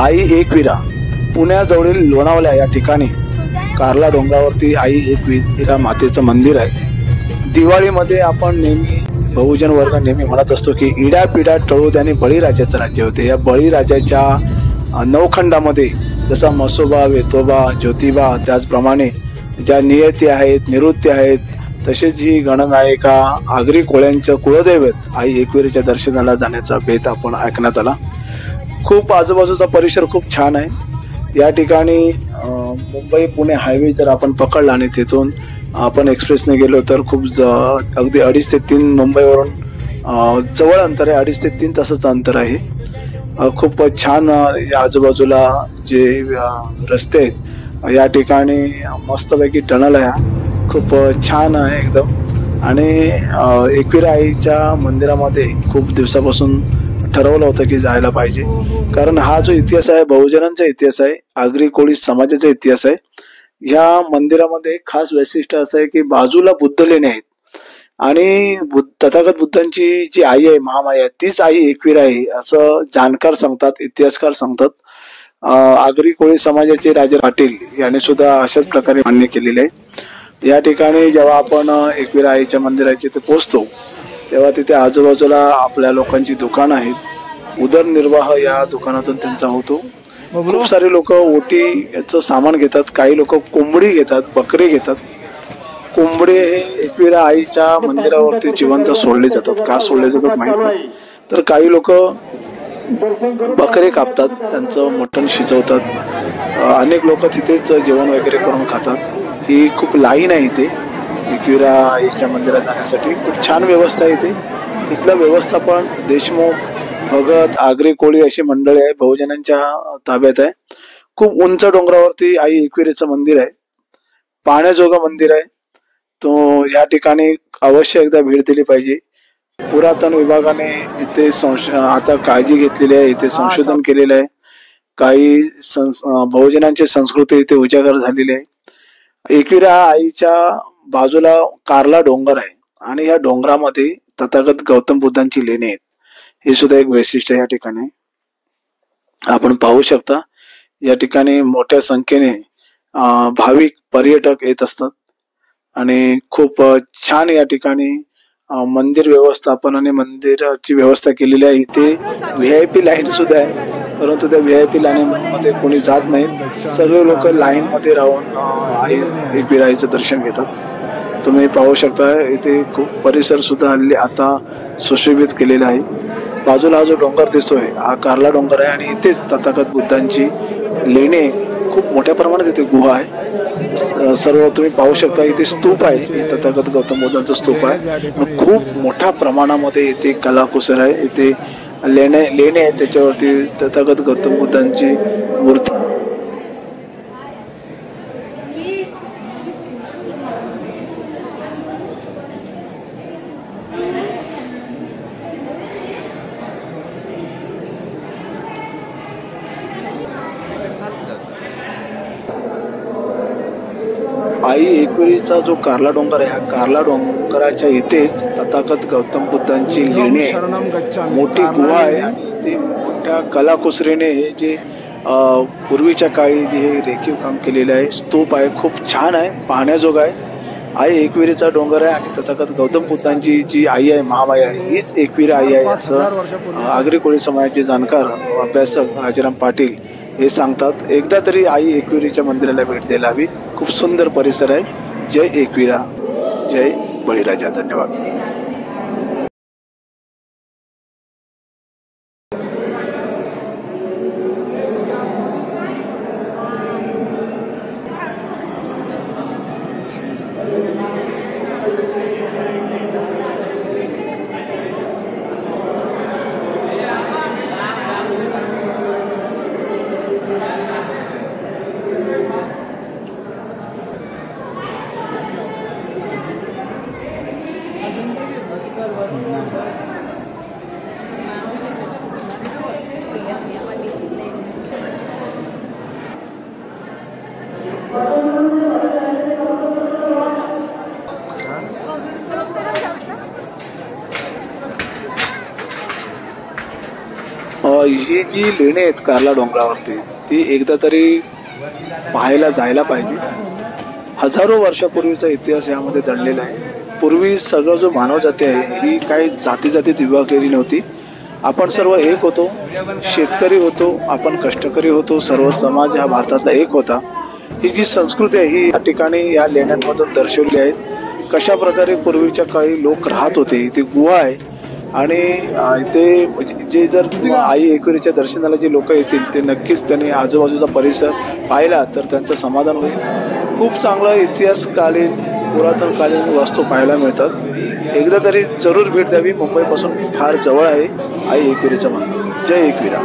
आई एकविरा पुण्याजवळील लोणावळा या ठिकाणी कार्ला डोंगरावरती आई एकविरा मातेचं मंदिर आहे। दिवाळीमध्ये आपण नेहमी बहुजन वर्ग नेहमी म्हणत असतो की इडा पिडा टळू द्याने बळीराजाचं राज्य होते। या बळीराजाच्या नवखंडामध्ये जसा मसोबा, वेतोबा, ज्योतिबा, त्याचप्रमाणे ज्या नियती आहेत, निवृत्ती आहेत, तसेच ही गणनायिका आगरी कोळ्यांचं कुळदैवत आई एकविरेच्या दर्शनाला जाण्याचा बेत आपण ऐकण्यात आला। खूप आजूबाजूचा परिसर खूप छान आहे। या ठिकाणी मुंबई पुणे हायवे जर आपण पकडला आणि तिथून आपण एक्सप्रेसने गेलो तर खूप अगदी 2.5 ते 3 मुंबईवरून जवळ अंतर आहे। 2.5 ते 3 तासाचं अंतर आहे। खूप छान या आजूबाजूला जे रस्ते आहेत, या ठिकाणी मस्तपैकी टनल आहे, खूप छान आहे एकदम। आणि एकविरा आईच्या मंदिरामध्ये खूप दिवसापासून ठरवलं होतं की जायला पाहिजे, कारण हा जो इतिहास आहे बहुजनांचा इतिहास आहे, आगरी कोळी समाजाचा इतिहास आहे। ह्या मंदिरामध्ये खास वैशिष्ट्य असं आहे की बाजूला बुद्ध लेणे आहेत आणि तथागत बुद्धांची जी आई आहे, महामाया, तीच आई एकविरा आहे असं जाणकार सांगतात, इतिहासकार सांगतात। आगरी कोळी समाजाचे राजे पाटील यांनी सुद्धा अशाच प्रकारे मान्य केलेले आहे। या ठिकाणी जेव्हा आपण एकविरा आईच्या मंदिराच्या तिथे पोहोचतो तेव्हा तिथे आजूबाजूला आपल्या लोकांची दुकानं आहेत। उदरनिर्वाह या दुकानातून त्यांचा होतो। खूप सारे लोक ओटीचं सामान घेतात, काही लोक कोंबडी घेतात, बकरी घेतात। कोंबडे हे एकविरा आईच्या मंदिरावरती जिवंत सोडले जातात। का सोडले जातात माहित नाही, तर काही लोक बकरे कापतात, त्यांचं मटण शिजवतात। अनेक लोक तिथेच जेवण वगैरे करून खातात। ही खूप लाईन आहे इथे एकविरा आईच्या मंदिरात जाण्यासाठी। खूप छान व्यवस्था आहे इथे। इथलं व्यवस्थापन देशमुख, भगत, आगरी कोळी अशी मंडळी आहे, बहुजनांच्या ताब्यात आहे। खूप उंच डोंगरावरती आई एकविरेचं मंदिर आहे, पाहण्याजोगं मंदिर आहे। तो या ठिकाणी अवश्य एकदा भेट दिली पाहिजे। पुरातन विभागाने इथे आता काळजी घेतलेली आहे, इथे संशोधन केलेलं आहे। काही बहुजनांची संस्कृती इथे उजागर झालेली आहे। एकविरा आईच्या बाजूला कार्ला डोंगर आहे आणि या डोंगरामध्ये तथागत गौतम बुद्धांची लेणी आहेत। हे सुद्धा एक वैशिष्ट्य या ठिकाणी आपण पाहू शकता। या ठिकाणी मोठ्या संख्येने भाविक पर्यटक येत असतात आणि खूप छान या ठिकाणी मंदिर व्यवस्थापन आणि मंदिराची व्यवस्था केलेली आहे। इथे VIP लाईन सुद्धा आहे, परंतु त्या VIP लाईन मध्ये कोणी जात नाहीत। सगळे लोक लाईन मध्ये राहून आई एकविरा आईचं दर्शन घेतात। तुम्ही पाहू शकता इथे खूप परिसर सुद्धा हल्ली आता सुशोभित केलेला आहे। बाजूला हा जो डोंगर दिसतोय हा कार्ला डोंगर आहे आणि इथेच तथागत बुद्धांची लेणे, खूप मोठ्या प्रमाणात इथे गुहा आहे। सर्व तुम्ही पाहू शकता इथे स्तूप आहे, तथागत गौतम बुद्धांचं स्तूप आहे। खूप मोठ्या प्रमाणामध्ये इथे कलाकुसर आहे, इथे लेणे आहेत, त्याच्यावरती तथागत गौतम बुद्धांची मूर्ती। आई एकविरेचा जो कार्ला डोंगर आहे, हा कार्ला डोंगराच्या इथेच तथागत गौतम बुद्धांची लेणी आहे, मोठी गुहा आहे आणि इथे मोठ्या कलाकुसरीने हे जे पूर्वीच्या काळी जे रेखीव काम केलेलं आहे, स्तूप आहे, खूप छान आहे, पाहण्याजोग आहे। आई एकविरेचा डोंगर आहे आणि तथागत गौतम बुद्धांची जी आई आहे, महामाया, हीच एकविरा आई आहे असं आगरी कोळी समाजाचे जाणकार अभ्यासक राजाराम पाटील हे सांगतात। एकदा तरी आई एकविरेच्या मंदिराला भेट द्यायला हवी। खूप सुंदर परिसर आहे। जय एकविरा, जय बळीराजा। धन्यवाद। ही जी लेणी आहेत कार्ला डोंगरावरती ती एकदा तरी पाहायला जायला पाहिजे. हजारो वर्षापूर्वीचा इतिहास यामध्ये दडलेला आहे. पूर्वी सगळं जो मानवजाती आहे ही काही जातीत विभागलेली नव्हती. आपण सर्व एक होतो, शेतकरी होतो, आपण कष्टकरी होतो, सर्व समाज हा भारतातला एक होता. ही जी संस्कृती आहे ही या ठिकाणी या लेण्यांमधून दर्शवली आहेत. कशा प्रकारे पूर्वीच्या काळी लोक राहत होते. इथे गुहा आहे आणि इथे जे जर आई एकविरेच्या दर्शनाला जे लोक येतील ते नक्कीच त्यांनी आजूबाजूचा परिसर पाहिला तर त्यांचं समाधान होईल. खूप चांगला इतिहासकालीन पुरातनकालीन वस्तू पाहायला मिळतात. एकदा तरी जरूर भेट द्यावी. मुंबईपासून फार जवळ आहे आई एकविरेचं मंदिर. जय एकविरा.